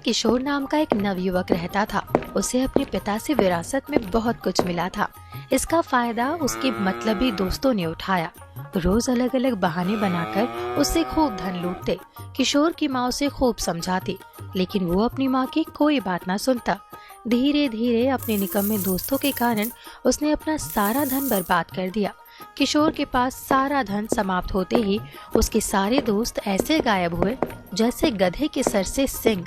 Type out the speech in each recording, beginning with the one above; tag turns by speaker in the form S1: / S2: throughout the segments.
S1: किशोर नाम का एक नवयुवक रहता था। उसे अपने पिता से विरासत में बहुत कुछ मिला था। इसका फायदा उसके मतलबी दोस्तों ने उठाया। रोज अलग अलग बहाने बनाकर उससे खूब धन लूटते। किशोर की माँ उसे खूब समझाती, लेकिन वो अपनी माँ की कोई बात ना सुनता। धीरे धीरे अपने निकम्मे दोस्तों के कारण उसने अपना सारा धन बर्बाद कर दिया। किशोर के पास सारा धन समाप्त होते ही उसके सारे दोस्त ऐसे गायब हुए जैसे गधे के सर से सिंग।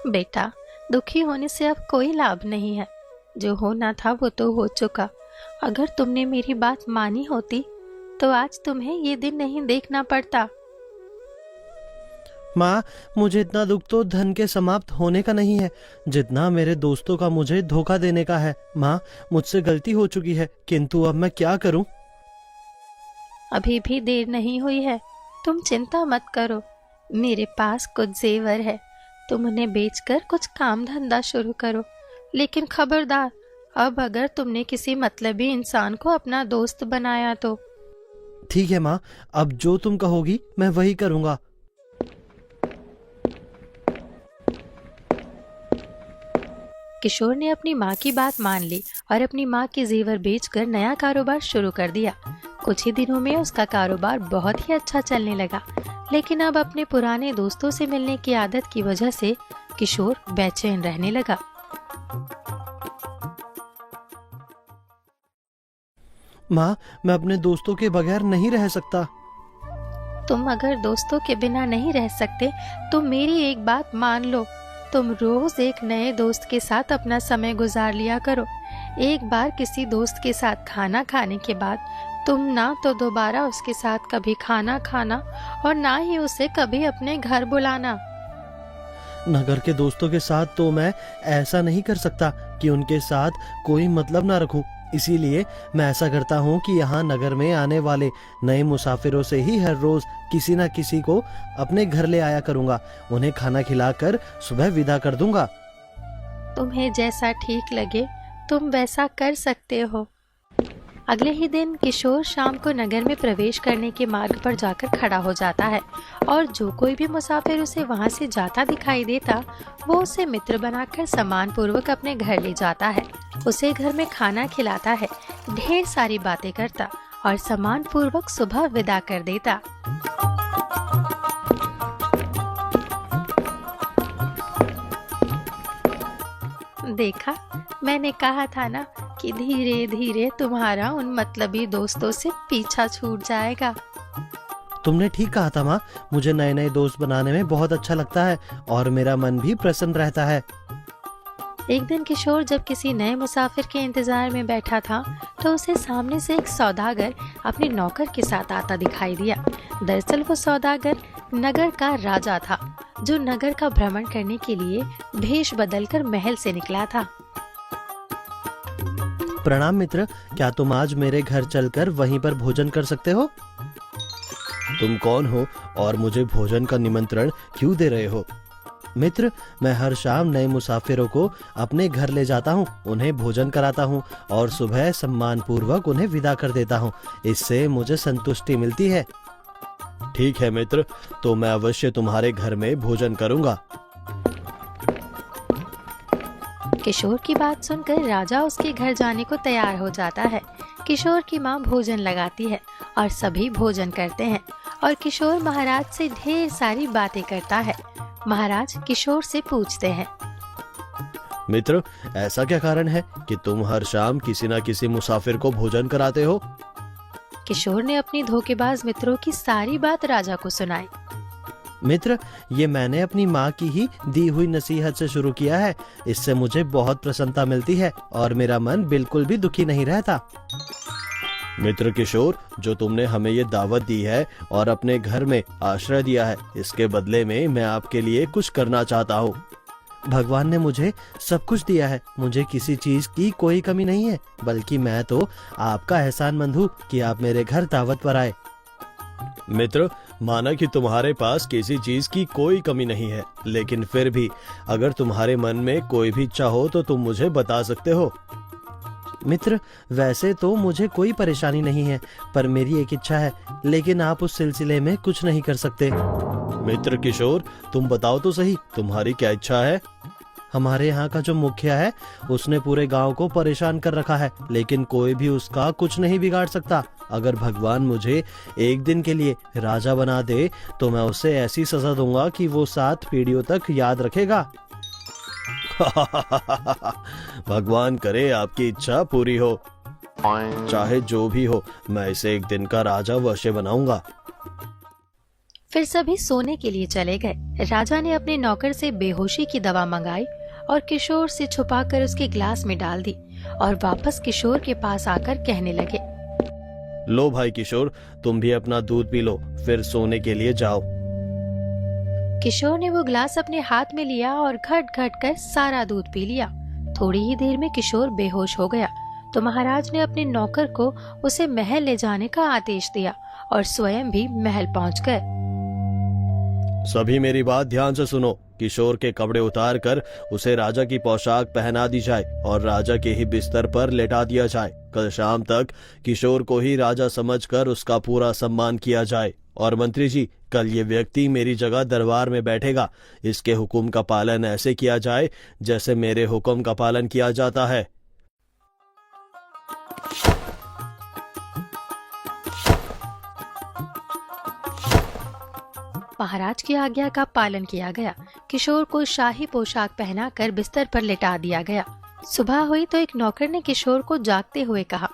S1: बेटा, दुखी होने से अब कोई लाभ नहीं है। जो होना था वो तो हो चुका। अगर तुमने मेरी बात मानी होती तो आज तुम्हें ये दिन नहीं देखना पड़ता।
S2: माँ, मुझे इतना दुख तो धन के समाप्त होने का नहीं है जितना मेरे दोस्तों का मुझे धोखा देने का है। माँ, मुझसे गलती हो चुकी है, किंतु अब मैं क्या करूँ?
S1: अभी भी देर नहीं हुई है। तुम चिंता मत करो। मेरे पास कुछ जेवर है। तुम उन्हें बेचकर कुछ काम धंधा शुरू करो। लेकिन खबरदार, अब अगर तुमने किसी मतलबी इंसान को अपना दोस्त बनाया तो।
S2: ठीक है माँ, अब जो तुम कहोगी मैं वही करूँगा।
S1: किशोर ने अपनी माँ की बात मान ली और अपनी माँ के जेवर बेचकर नया कारोबार शुरू कर दिया। कुछ ही दिनों में उसका कारोबार बहुत ही अच्छा चलने लगा। लेकिन अब अपने पुराने दोस्तों से मिलने की आदत की वजह से किशोर बेचैन रहने लगा।
S2: माँ, मैं अपने दोस्तों के बगैर नहीं रह सकता।
S1: तुम अगर दोस्तों के बिना नहीं रह सकते तो मेरी एक बात मान लो। तुम रोज एक नए दोस्त के साथ अपना समय गुजार लिया करो। एक बार किसी दोस्त के साथ खाना खाने के बाद तुम ना तो दोबारा उसके साथ कभी खाना खाना और ना ही उसे कभी अपने घर बुलाना।
S2: नगर के दोस्तों के साथ तो मैं ऐसा नहीं कर सकता कि उनके साथ कोई मतलब ना रखूं। इसीलिए मैं ऐसा करता हूं कि यहाँ नगर में आने वाले नए मुसाफिरों से ही हर रोज किसी न किसी को अपने घर ले आया करूंगा। उन्हें खाना खिलाकर सुबह विदा कर दूंगा।
S1: तुम्हें जैसा ठीक लगे तुम वैसा कर सकते हो। अगले ही दिन किशोर शाम को नगर में प्रवेश करने के मार्ग पर जाकर खड़ा हो जाता है और जो कोई भी मुसाफिर उसे वहां से जाता दिखाई देता वो उसे मित्र बनाकर सम्मान पूर्वक अपने घर ले जाता है। उसे घर में खाना खिलाता है, ढेर सारी बातें करता और सम्मान पूर्वक सुबह विदा कर देता। देखा, मैंने कहा था ना कि धीरे धीरे तुम्हारा उन मतलबी दोस्तों से पीछा छूट जाएगा।
S2: तुमने ठीक कहा था माँ, मुझे नए नए दोस्त बनाने में बहुत अच्छा लगता है और मेरा मन भी प्रसन्न रहता है।
S1: एक दिन किशोर जब किसी नए मुसाफिर के इंतजार में बैठा था तो उसे सामने से एक सौदागर अपने नौकर के साथ आता दिखाई दिया। दरअसल वो सौदागर नगर का राजा था जो नगर का भ्रमण करने के लिए भेष बदलकर महल से निकला था।
S2: प्रणाम मित्र, क्या तुम आज मेरे घर चलकर वहीं पर भोजन कर सकते हो? तुम कौन हो और मुझे भोजन का निमंत्रण क्यों दे रहे हो? मित्र, मैं हर शाम नए मुसाफिरों को अपने घर ले जाता हूँ, उन्हें भोजन कराता हूँ और सुबह सम्मान पूर्वक उन्हें विदा कर देता हूँ। इससे मुझे संतुष्टि मिलती है। ठीक है मित्र, तो मैं अवश्य तुम्हारे घर में भोजन करूँगा।
S1: किशोर की बात सुनकर राजा उसके घर जाने को तैयार हो जाता है। किशोर की माँ भोजन लगाती है और सभी भोजन करते हैं और किशोर महाराज से ढेर सारी बातें करता है। महाराज किशोर से पूछते हैं,
S2: मित्र, ऐसा क्या कारण है कि तुम हर शाम किसी न किसी मुसाफिर को भोजन कराते हो?
S1: किशोर ने अपनी धोखेबाज मित्रों की सारी बात राजा को सुनाई।
S2: मित्र, ये मैंने अपनी माँ की ही दी हुई नसीहत से शुरू किया है। इससे मुझे बहुत प्रसन्नता मिलती है और मेरा मन बिल्कुल भी दुखी नहीं रहता। मित्र किशोर, जो तुमने हमें ये दावत दी है और अपने घर में आश्रय दिया है, इसके बदले में मैं आपके लिए कुछ करना चाहता हूँ। भगवान ने मुझे सब कुछ दिया है, मुझे किसी चीज की कोई कमी नहीं है, बल्कि मैं तो आपका एहसानमंद हूँ कि आप मेरे घर दावत पर आए। मित्र, माना कि तुम्हारे पास किसी चीज की कोई कमी नहीं है, लेकिन फिर भी अगर तुम्हारे मन में कोई भी इच्छा हो तो तुम मुझे बता सकते हो। मित्र, वैसे तो मुझे कोई परेशानी नहीं है, पर मेरी एक इच्छा है, लेकिन आप उस सिलसिले में कुछ नहीं कर सकते। मित्र किशोर, तुम बताओ तो सही, तुम्हारी क्या इच्छा है? हमारे यहाँ का जो मुखिया है, उसने पूरे गांव को परेशान कर रखा है, लेकिन कोई भी उसका कुछ नहीं बिगाड़ सकता। अगर भगवान मुझे एक दिन के लिए राजा बना दे तो मैं उसे ऐसी सजा दूंगा कि वो 7 पीढ़ियों तक याद रखेगा। भगवान करे आपकी इच्छा पूरी हो। चाहे जो भी हो, मैं इसे एक दिन का राजा अवश्य बनाऊंगा।
S1: फिर सभी सोने के लिए चले गए। राजा ने अपने नौकर से बेहोशी की दवा मंगाई और किशोर से छुपाकर उसके ग्लास में डाल दी और वापस किशोर के पास आकर कहने लगे,
S2: लो भाई किशोर, तुम भी अपना दूध पी लो, फिर सोने के लिए जाओ।
S1: किशोर ने वो ग्लास अपने हाथ में लिया और घट घट कर सारा दूध पी लिया। थोड़ी ही देर में किशोर बेहोश हो गया तो महाराज ने अपने नौकर को उसे महल ले जाने का आदेश दिया और स्वयं भी महल पहुंच गए।
S2: सभी मेरी बात ध्यान से सुनो। किशोर के कपड़े उतार कर उसे राजा की पोशाक पहना दी जाए और राजा के ही बिस्तर पर लेटा दिया जाए। कल शाम तक किशोर को ही राजा समझकर उसका पूरा सम्मान किया जाए। और मंत्री जी, कल ये व्यक्ति मेरी जगह दरबार में बैठेगा। इसके हुक्म का पालन ऐसे किया जाए जैसे मेरे हुक्म का पालन किया जाता है।
S1: महाराज की आज्ञा का पालन किया गया। किशोर को शाही पोशाक पहनाकर बिस्तर पर लेटा दिया गया। सुबह हुई तो एक नौकर ने किशोर को जागते हुए कहा,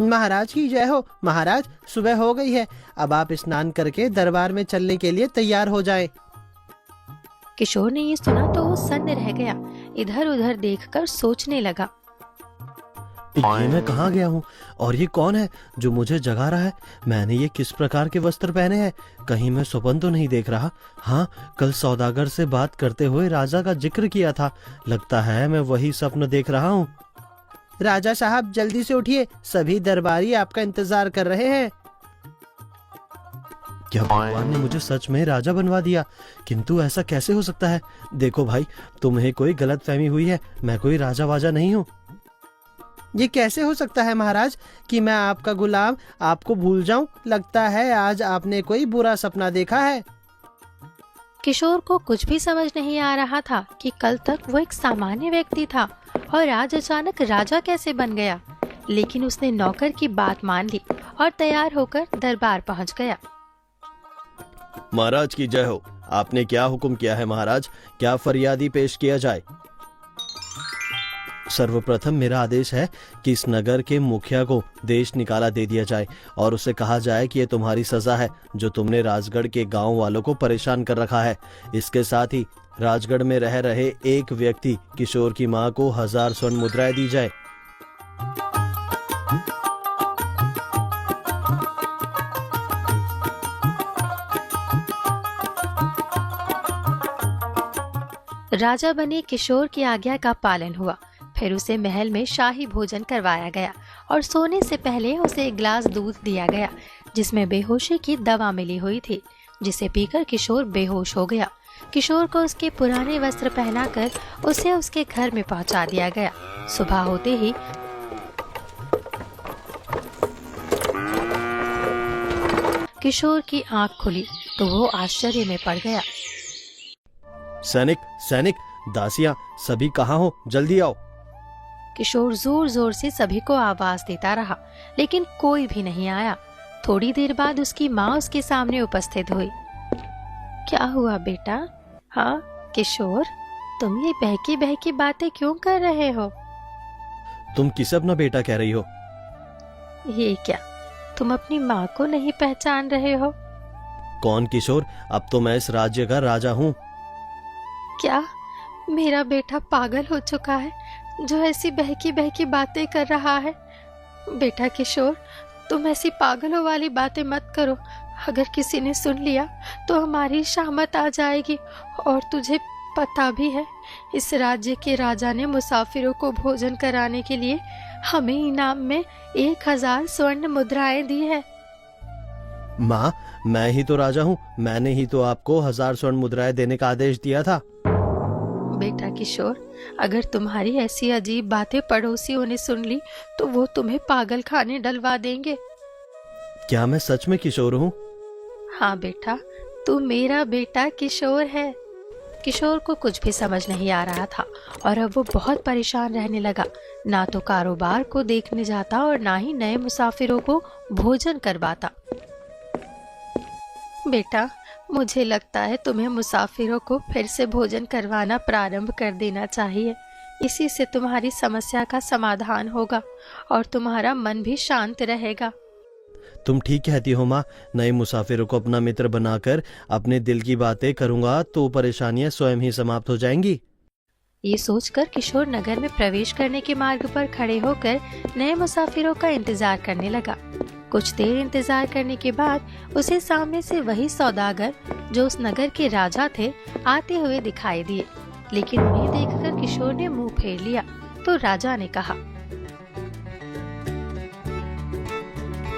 S3: महाराज की जय हो। महाराज, सुबह हो गई है, अब आप स्नान करके दरबार में चलने के लिए तैयार हो जाएं।
S1: किशोर ने ये सुना तो वो सन्न रह गया। इधर उधर देखकर सोचने लगा,
S2: ये मैं कहाँ गया हूँ और ये कौन है जो मुझे जगा रहा है? मैंने ये किस प्रकार के वस्त्र पहने हैं? कहीं मैं स्वप्न तो नहीं देख रहा? हाँ, कल सौदागर से बात करते हुए राजा का जिक्र किया था। लगता है मैं वही स्वप्न देख रहा हूँ।
S3: राजा साहब, जल्दी से उठिए, सभी दरबारी आपका इंतजार कर रहे हैं।
S2: क्या भगवान ने मुझे सच में राजा बनवा दिया? किंतु ऐसा कैसे हो सकता है? देखो भाई, तुम्हें कोई गलतफहमी हुई है, मैं कोई राजा वाजा नहीं हूँ।
S3: ये कैसे हो सकता है महाराज कि मैं आपका गुलाम आपको भूल जाऊं? लगता है आज आपने कोई बुरा सपना देखा है।
S1: किशोर को कुछ भी समझ नहीं आ रहा था कि कल तक वो एक सामान्य व्यक्ति था और आज अचानक राजा कैसे बन गया। लेकिन उसने नौकर की बात मान ली और तैयार होकर दरबार पहुंच गया।
S2: महाराज की जय हो। आपने क्या हुक्म किया है महाराज? क्या फरियादी पेश किया जाए? सर्वप्रथम मेरा आदेश है कि इस नगर के मुखिया को देश निकाला दे दिया जाए और उसे कहा जाए कि ये तुम्हारी सजा है जो तुमने राजगढ़ के गांव वालों को परेशान कर रखा है। इसके साथ ही राजगढ़ में रह रहे एक व्यक्ति किशोर की मां को 1000 स्वर्ण मुद्राएं दी जाए।
S1: राजा बने किशोर की आज्ञा का पालन हुआ। फिर उसे महल में शाही भोजन करवाया गया और सोने से पहले उसे एक गिलास दूध दिया गया जिसमें बेहोशी की दवा मिली हुई थी, जिसे पीकर किशोर बेहोश हो गया। किशोर को उसके पुराने वस्त्र पहनाकर उसे उसके घर में पहुंचा दिया गया। सुबह होते ही किशोर की आंख खुली तो वो आश्चर्य में पड़ गया।
S2: सैनिक, सैनिक, दासियां, सभी कहाँ हो? जल्दी आओ।
S1: किशोर जोर जोर से सभी को आवाज देता रहा, लेकिन कोई भी नहीं आया। थोड़ी देर बाद उसकी माँ उसके सामने उपस्थित हुई। क्या हुआ बेटा? हाँ किशोर, तुम ये बहकी बहकी बातें क्यों कर रहे हो?
S2: तुम किसे अपना बेटा कह रही हो?
S1: ये क्या, तुम अपनी माँ को नहीं पहचान रहे हो?
S2: कौन किशोर? अब तो मैं इस राज्य का राजा हूँ।
S1: क्या मेरा बेटा पागल हो चुका है जो ऐसी बहकी बहकी बातें कर रहा है? बेटा किशोर, तुम ऐसी पागलों वाली बातें मत करो। अगर किसी ने सुन लिया तो हमारी शामत आ जाएगी। और तुझे पता भी है, इस राज्य के राजा ने मुसाफिरों को भोजन कराने के लिए हमें इनाम में 1000 स्वर्ण मुद्राएं दी है।
S2: माँ, मैं ही तो राजा हूँ। मैंने ही तो आपको 1000 स्वर्ण मुद्राएं देने का आदेश दिया था।
S1: बेटा किशोर, अगर तुम्हारी ऐसी अजीब बातें पड़ोसियों ने सुन ली तो वो तुम्हें पागल खाने डलवा देंगे।
S2: क्या मैं सच में किशोर हूँ?
S1: हाँ बेटा, तू मेरा बेटा किशोर है। किशोर को कुछ भी समझ नहीं आ रहा था और अब वो बहुत परेशान रहने लगा। ना तो कारोबार को देखने जाता और ना ही नए मुसाफिरों को भोजन करवाता। बेटा, मुझे लगता है तुम्हें मुसाफिरों को फिर से भोजन करवाना प्रारंभ कर देना चाहिए। इसी से तुम्हारी समस्या का समाधान होगा और तुम्हारा मन भी शांत रहेगा।
S2: तुम ठीक कहती हो माँ। नए मुसाफिरों को अपना मित्र बनाकर अपने दिल की बातें करूंगा तो परेशानियां स्वयं ही समाप्त हो जाएंगी।
S1: ये सोचकर किशोर नगर में प्रवेश करने के मार्ग पर खड़े होकर नए मुसाफिरों का इंतजार करने लगा। कुछ देर इंतजार करने के बाद उसे सामने से वही सौदागर जो उस नगर के राजा थे आते हुए दिखाई दिए। लेकिन उन्हें देखकर किशोर ने मुंह फेर लिया तो राजा ने कहा,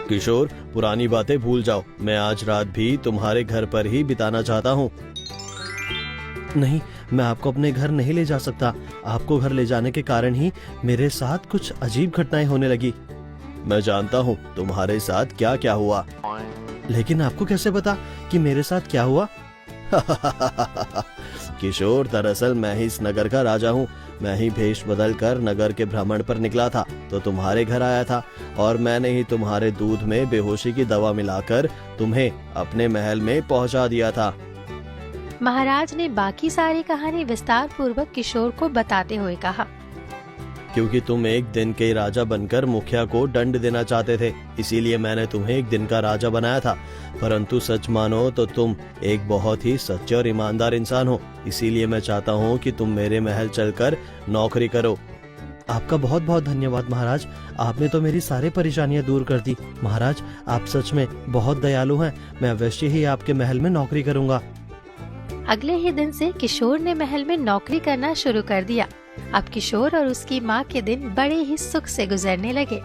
S2: किशोर, पुरानी बातें भूल जाओ। मैं आज रात भी तुम्हारे घर पर ही बिताना चाहता हूँ। नहीं, मैं आपको अपने घर नहीं ले जा सकता। आपको घर ले जाने के कारण ही मेरे साथ कुछ अजीब घटनाएं होने लगी। मैं जानता हूँ तुम्हारे साथ क्या क्या हुआ, लेकिन आपको कैसे पता कि मेरे साथ क्या हुआ? किशोर, दरअसल मैं ही इस नगर का राजा हूँ। मैं ही भेष बदल कर नगर के भ्रमण पर निकला था तो तुम्हारे घर आया था और मैंने ही तुम्हारे दूध में बेहोशी की दवा मिलाकर तुम्हें अपने महल में पहुंचा दिया था।
S1: महाराज ने बाकी सारी कहानी विस्तार पूर्वक किशोर को बताते हुए कहा,
S2: क्योंकि तुम एक दिन के राजा बनकर मुखिया को दंड देना चाहते थे, इसीलिए मैंने तुम्हें एक दिन का राजा बनाया था। परंतु सच मानो तो तुम एक बहुत ही सच्चे और ईमानदार इंसान हो, इसीलिए मैं चाहता हूँ कि तुम मेरे महल चलकर नौकरी करो। आपका बहुत बहुत धन्यवाद महाराज। आपने तो मेरी सारी परेशानियां दूर कर दी। महाराज, आप सच में बहुत दयालु हैं। मैं अवश्य ही आपके महल में नौकरी करूंगा।
S1: अगले ही दिन से किशोर ने महल में नौकरी करना शुरू कर दिया। अब किशोर और उसकी माँ के दिन बड़े ही सुख से गुजरने लगे।